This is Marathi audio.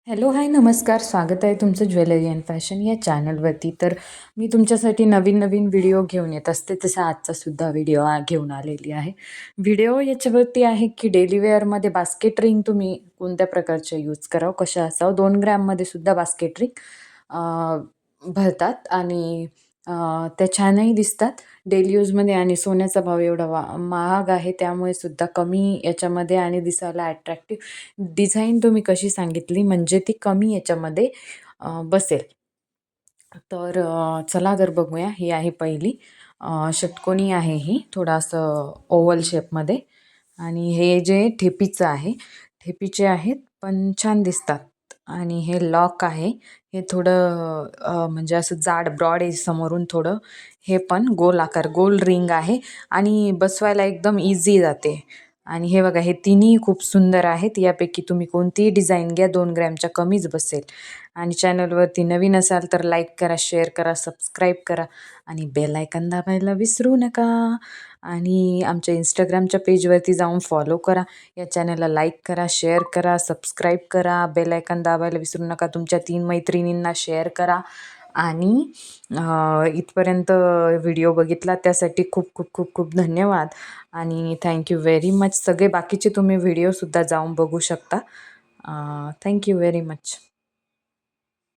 हॅलो, हाय, नमस्कार. स्वागत आहे तुमचं ज्वेलरी अँड फॅशन या चॅनलवरती. तर मी तुमच्यासाठी नवीन नवीन व्हिडिओ घेऊन येत असते. तसा आजचासुद्धा व्हिडिओ घेऊन आलेली आहे. व्हिडिओ याच्यावरती आहे की डेली वेअरमध्ये बास्केट रिंग तुम्ही कोणत्या प्रकारच्या यूज करावं, कशा असावं. 2 ग्रॅममध्ये सुद्धा बास्केट रिंग भरतात आणि त्या छानही दिसतात डेली यूजमध्ये. आणि सोन्याचा भाव एवढा महाग आहे, त्यामुळे सुद्धा कमी याच्यामध्ये आणि दिसायला अट्रॅक्टिव्ह डिझाईन तुम्ही कशी सांगितली म्हणजे ती कमी याच्यामध्ये बसेल. तर चला तर बघूया. ही आहे पहिली षटकोनी आहे, ही थोडासं ओव्हल शेपमध्ये. आणि हे जे ठेपीचं आहे, ठेपीचे आहेत पण छान दिसतात. आणि हे लॉक आहे, हे थोडं म्हणजे असं जाड ब्रॉड आहे समोरून थोडं. हे पण गोल आकार, गोल रिंग आहे आणि बसवायला एकदम इझी जाते. आणि हे बघा, हे तिन्ही खूप सुंदर आहेत. यापैकी तुम्ही कोणतीही डिझाईन घ्या, 2 ग्रॅमच्या कमीच बसेल. आणि चॅनलवरती नवीन असाल तर लाईक करा, शेअर करा, सबस्क्राईब करा आणि बेल आयकॉन दाबायला विसरू नका. आणि आमच्या इंस्टाग्रामच्या पेजवरती जाऊन फॉलो करा. या चॅनलला लाईक करा, शेअर करा, सबस्क्राईब करा, बेल आयकॉन दाबायला विसरू नका. तुमच्या 3 मैत्रिणींना शेअर करा. आणि इथपर्यंत व्हिडिओ बघितला त्यासाठी खूप खूप खूप खूप धन्यवाद. आणि थँक्यू व्हेरी मच. सगळे बाकीचे तुम्ही व्हिडिओसुद्धा जाऊन बघू शकता. Thank you very much.